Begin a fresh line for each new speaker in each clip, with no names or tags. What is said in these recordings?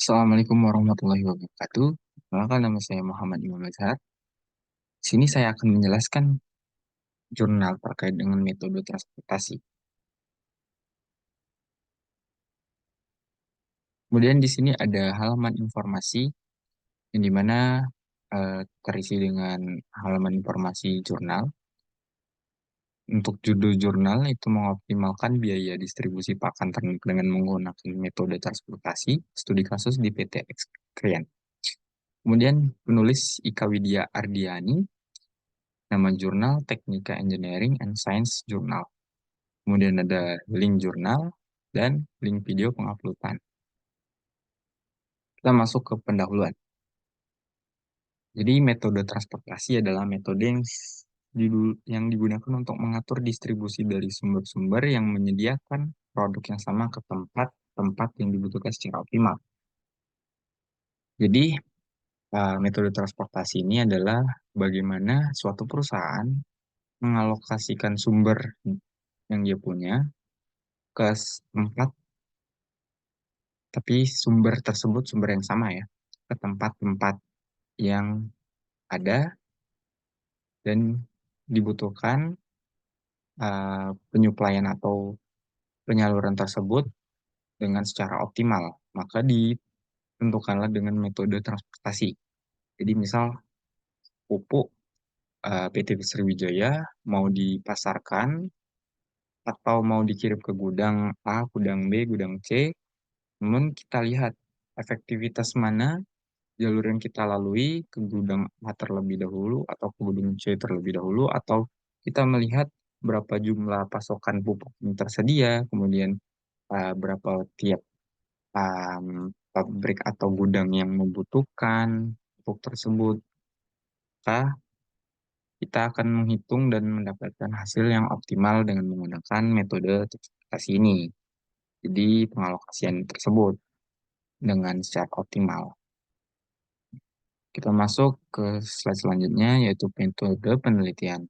Assalamualaikum warahmatullahi wabarakatuh. Perkenalkan nama saya Muhammad Imam Azhar. Di sini saya akan menjelaskan jurnal terkait dengan metode transportasi. Kemudian di sini ada halaman informasi yang dimana terisi dengan halaman informasi jurnal. Untuk judul jurnal itu mengoptimalkan biaya distribusi pakan ternak dengan menggunakan metode transportasi, studi kasus di PT Krian. Kemudian penulis Ika Widya Ardiani, nama jurnal Teknika Engineering and Science Journal. Kemudian ada link jurnal dan link video penguploadan. Kita masuk ke pendahuluan. Jadi metode transportasi adalah metode yang digunakan untuk mengatur distribusi dari sumber-sumber yang menyediakan produk yang sama ke tempat-tempat yang dibutuhkan secara optimal. Jadi metode transportasi ini adalah bagaimana suatu perusahaan mengalokasikan sumber yang dia punya ke tempat, tapi sumber tersebut sumber yang sama ya, ke tempat-tempat yang ada dan dibutuhkan penyuplaian atau penyaluran tersebut dengan secara optimal. Maka ditentukanlah dengan metode transportasi. Jadi misal pupuk PT Sriwijaya mau dipasarkan atau mau dikirim ke gudang A, gudang B, gudang C, namun kita lihat efektivitas mana jalur yang kita lalui ke gudang A terlebih dahulu atau ke gudang C terlebih dahulu, atau kita melihat berapa jumlah pasokan pupuk yang tersedia, kemudian berapa tiap pabrik atau gudang yang membutuhkan pupuk tersebut, maka kita akan menghitung dan mendapatkan hasil yang optimal dengan menggunakan metode transportasi ini. Jadi pengalokasian tersebut dengan secara optimal. Kita masuk ke slide selanjutnya, yaitu metode penelitian.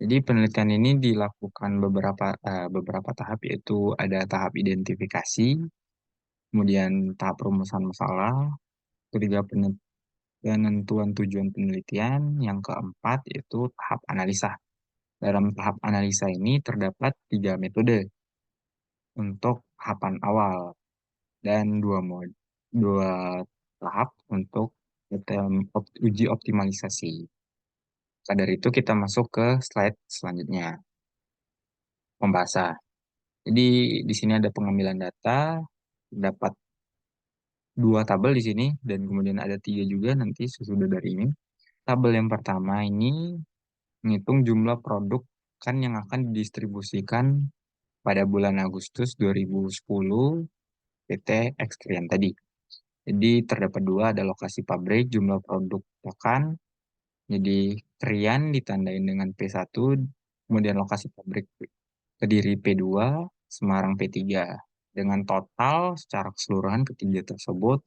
Jadi penelitian ini dilakukan beberapa tahap, yaitu ada tahap identifikasi, kemudian tahap rumusan masalah, ketiga penentuan tujuan penelitian, yang keempat yaitu tahap analisa. Dalam tahap analisa ini terdapat tiga metode untuk tahapan awal dan dua tahap untuk uji optimalisasi. Maka dari itu kita masuk ke slide selanjutnya, pembahasan. Jadi di sini ada pengambilan data, dapat dua tabel di sini, dan kemudian ada tiga juga nanti sesudah dari ini. Tabel yang pertama ini menghitung jumlah produk kan yang akan didistribusikan pada bulan Agustus 2010 PT Xtrian tadi. Jadi terdapat dua, ada lokasi pabrik, jumlah produk pakan. Jadi Krian ditandain dengan P1, kemudian lokasi pabrik Kediri P2, Semarang P3. Dengan total secara keseluruhan ketiga tersebut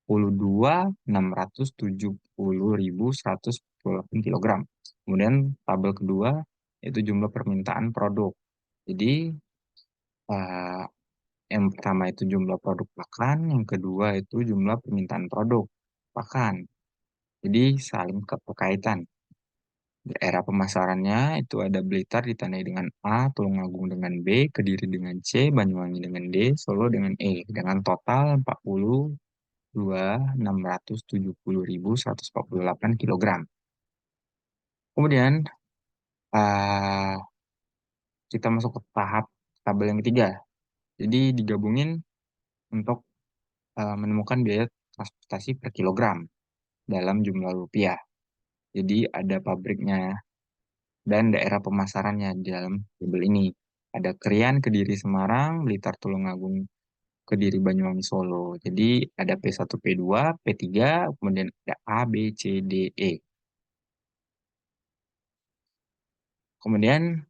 62.670.148 kilogram. Kemudian tabel kedua itu jumlah permintaan produk. Jadi eh, yang pertama itu jumlah produk pakan, yang kedua itu jumlah permintaan produk pakan. Jadi saling keterkaitan. Daerah pemasarannya itu ada Blitar ditandai dengan A, Tulungagung dengan B, Kediri dengan C, Banyuwangi dengan D, Solo dengan E, dengan total 42.670.148 kilogram. Kemudian eh, kita masuk ke tahap tabel yang ketiga. Jadi digabungin untuk menemukan biaya transportasi per kilogram dalam jumlah rupiah. Jadi ada pabriknya dan daerah pemasarannya di dalam tabel ini. Ada Krian, Kediri, Semarang, Blitar, Tulungagung, Kediri, Banyuwangi, Solo. Jadi ada P1, P2, P3, kemudian ada A, B, C, D, E. Kemudian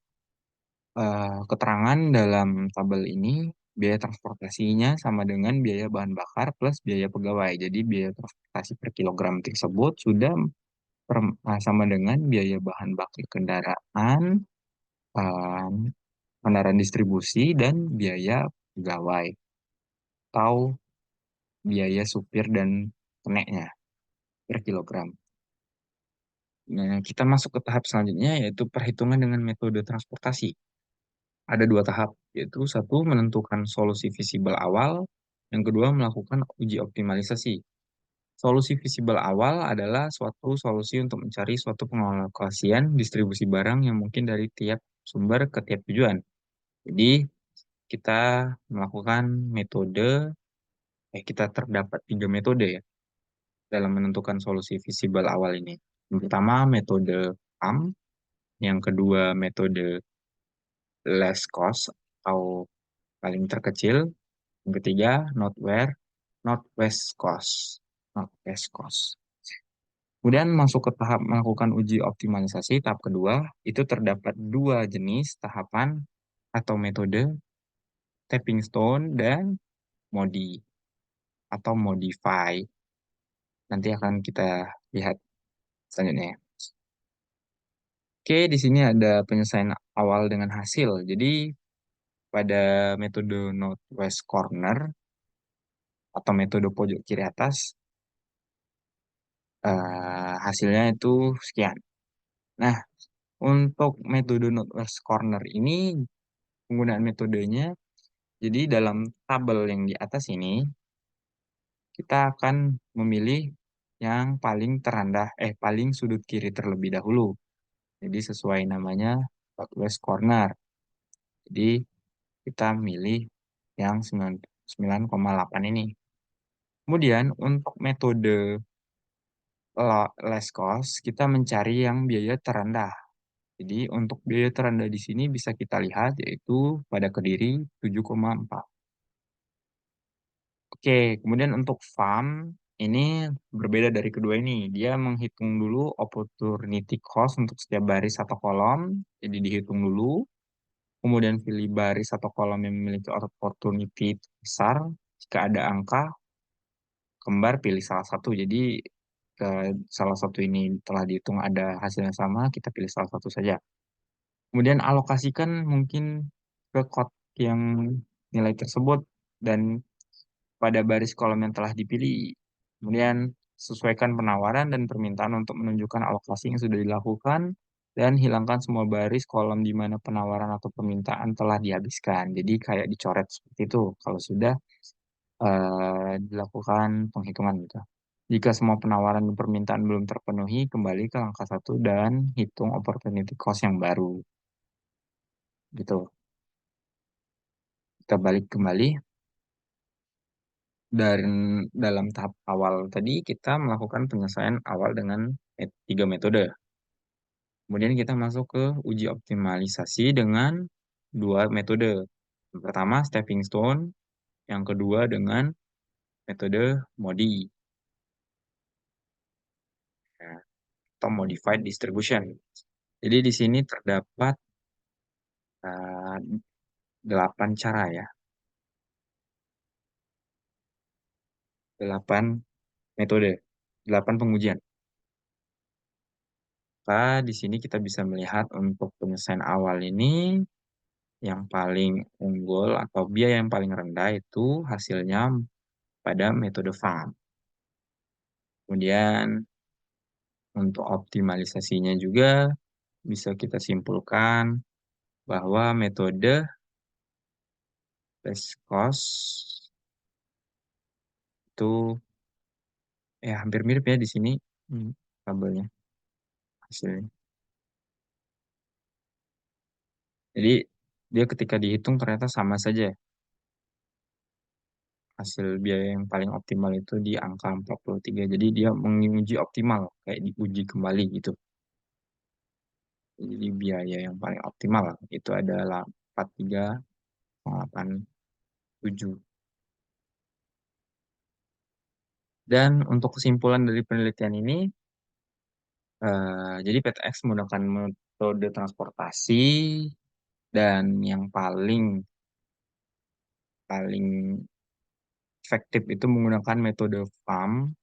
keterangan dalam tabel ini, biaya transportasinya sama dengan biaya bahan bakar plus biaya pegawai. Jadi biaya transportasi per kilogram tersebut sudah sama dengan biaya bahan bakar kendaraan, eh, kendaraan distribusi, dan biaya pegawai. Atau biaya supir dan keneknya per kilogram. Nah, kita masuk ke tahap selanjutnya yaitu perhitungan dengan metode transportasi. Ada dua tahap, yaitu satu menentukan solusi visible awal, yang kedua melakukan uji optimalisasi. Solusi visible awal adalah suatu solusi untuk mencari suatu pengalokasian distribusi barang yang mungkin dari tiap sumber ke tiap tujuan. Jadi, kita melakukan metode, kita terdapat tiga metode ya dalam menentukan solusi visible awal ini. Yang pertama, metode PAM. Yang kedua, metode less cost atau paling terkecil. Yang ketiga, not west cost. Not west cost. Kemudian masuk ke tahap melakukan uji optimalisasi, tahap kedua, itu terdapat dua jenis tahapan atau metode, stepping stone dan modi atau modify. Nanti akan kita lihat selanjutnya. Oke, di sini ada penyelesaian awal dengan hasil. Jadi pada metode northwest corner atau metode pojok kiri atas, hasilnya itu sekian. Nah, untuk metode northwest corner ini penggunaan metodenya, jadi dalam tabel yang di atas ini kita akan memilih yang paling terendah, paling sudut kiri terlebih dahulu. Jadi sesuai namanya northwest corner. Jadi kita milih yang 9,8 ini. Kemudian untuk metode less cost, kita mencari yang biaya terendah. Jadi untuk biaya terendah di sini bisa kita lihat yaitu pada Kediri 7,4. Oke, kemudian untuk farm ini berbeda dari kedua ini. Dia menghitung dulu opportunity cost untuk setiap baris atau kolom. Jadi dihitung dulu. Kemudian pilih baris atau kolom yang memiliki opportunity besar. Jika ada angka, kembar pilih salah satu. Jadi ke salah satu ini telah dihitung ada hasilnya sama, kita pilih salah satu saja. Kemudian alokasikan mungkin ke kot yang nilai tersebut dan pada baris kolom yang telah dipilih. Kemudian sesuaikan penawaran dan permintaan untuk menunjukkan alokasi yang sudah dilakukan dan hilangkan semua baris kolom di mana penawaran atau permintaan telah dihabiskan. Jadi kayak dicoret seperti itu kalau sudah dilakukan penghitungan gitu. Jika semua penawaran dan permintaan belum terpenuhi, kembali ke langkah satu dan hitung opportunity cost yang baru. Gitu. Kita balik kembali. Dan dalam tahap awal tadi kita melakukan penyelesaian awal dengan tiga metode. Kemudian kita masuk ke uji optimalisasi dengan dua metode. Yang pertama stepping stone, yang kedua dengan metode MODI, ya, atau modified distribution. Jadi di sini terdapat uh, 8 cara ya, 8 metode, 8 pengujian. Maka di sini kita bisa melihat untuk penyelesaian awal ini yang paling unggul atau biaya yang paling rendah itu hasilnya pada metode farm. Kemudian untuk optimalisasinya juga bisa kita simpulkan bahwa metode best cost itu hampir mirip ya di sini tabelnya hasilnya. Jadi dia ketika dihitung ternyata sama saja. Hasil biaya yang paling optimal itu di angka 43. Jadi dia menguji optimal, kayak diuji kembali gitu. Jadi biaya yang paling optimal itu adalah 43,87. Dan untuk kesimpulan dari penelitian ini, jadi PTX menggunakan metode transportasi dan yang paling paling efektif itu menggunakan metode FAM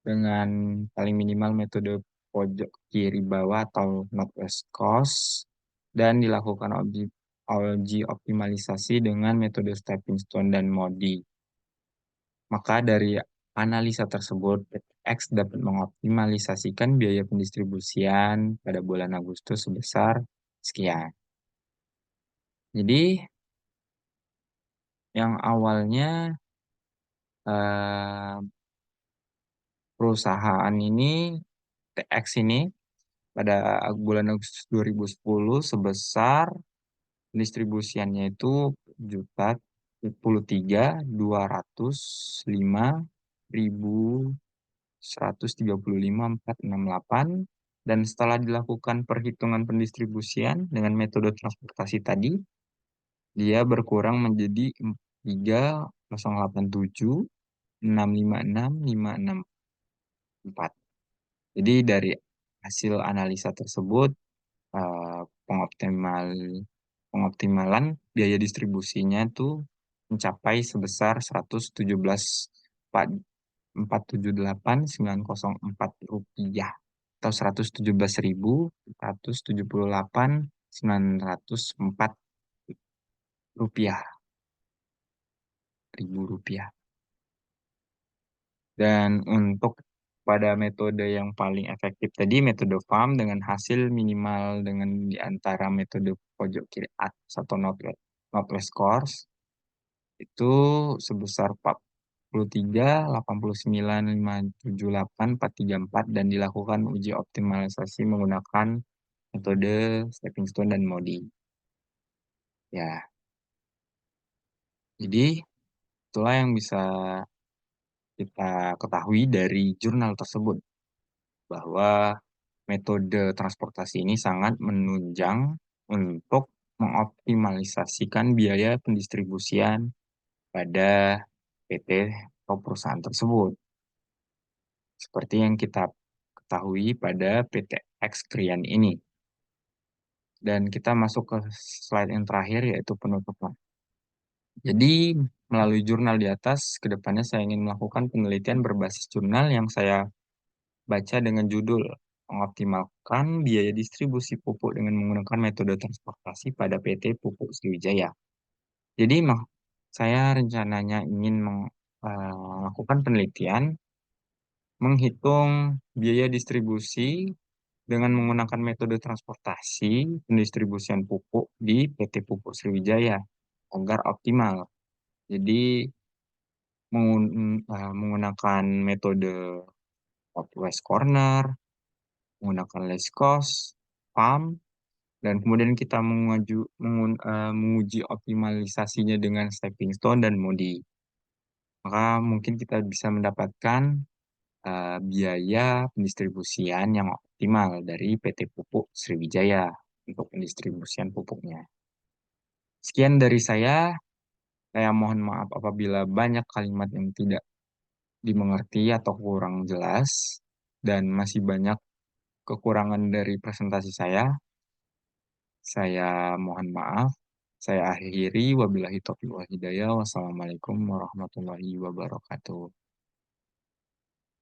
dengan paling minimal metode pojok kiri bawah atau northwest coast dan dilakukan uji optimalisasi dengan metode stepping stone dan MODI. Maka dari analisa tersebut, PT X dapat mengoptimalisasikan biaya pendistribusian pada bulan Agustus sebesar sekian. Jadi, yang awalnya eh, perusahaan ini, TX ini, pada bulan Agustus 2010 sebesar distribusiannya itu juta 43.205.135.468, dan setelah dilakukan perhitungan pendistribusian dengan metode transportasi tadi, dia berkurang menjadi 3.087.656.564. Jadi dari hasil analisa tersebut, pengoptimal pengoptimalan biaya distribusinya tuh mencapai sebesar 117.478.904 rupiah, atau 117.178.904 rupiah, ribu rupiah. Dan untuk pada metode yang paling efektif tadi, metode farm dengan hasil minimal dengan di antara metode pojok kiri atas atau Northwest Course itu sebesar 43.89.578.434, dan dilakukan uji optimalisasi menggunakan metode stepping stone dan MODI. Ya, jadi itulah yang bisa kita ketahui dari jurnal tersebut, bahwa metode transportasi ini sangat menunjang untuk mengoptimalisasikan biaya pendistribusian pada PT atau perusahaan tersebut. Seperti yang kita ketahui pada PT X Krian ini. Dan kita masuk ke slide yang terakhir, yaitu penutupan. Jadi, melalui jurnal di atas, kedepannya saya ingin melakukan penelitian berbasis jurnal yang saya baca dengan judul "Mengoptimalkan Biaya Distribusi Pupuk dengan Menggunakan Metode Transportasi pada PT Pupuk Sriwijaya". Jadi, saya rencananya ingin melakukan penelitian menghitung biaya distribusi dengan menggunakan metode transportasi pendistribusian pupuk di PT Pupuk Sriwijaya agar optimal. Jadi, menggunakan metode West Corner, menggunakan less cost, PAM, dan kemudian kita menguji optimalisasinya dengan stepping stone dan MODI. Maka mungkin kita bisa mendapatkan biaya pendistribusian yang optimal dari PT Pupuk Sriwijaya untuk pendistribusian pupuknya. Sekian dari saya mohon maaf apabila banyak kalimat yang tidak dimengerti atau kurang jelas, dan masih banyak kekurangan dari presentasi saya. Saya mohon maaf. Saya akhiri, wabillahi taufiq wal hidayah. Wassalamualaikum warahmatullahi wabarakatuh.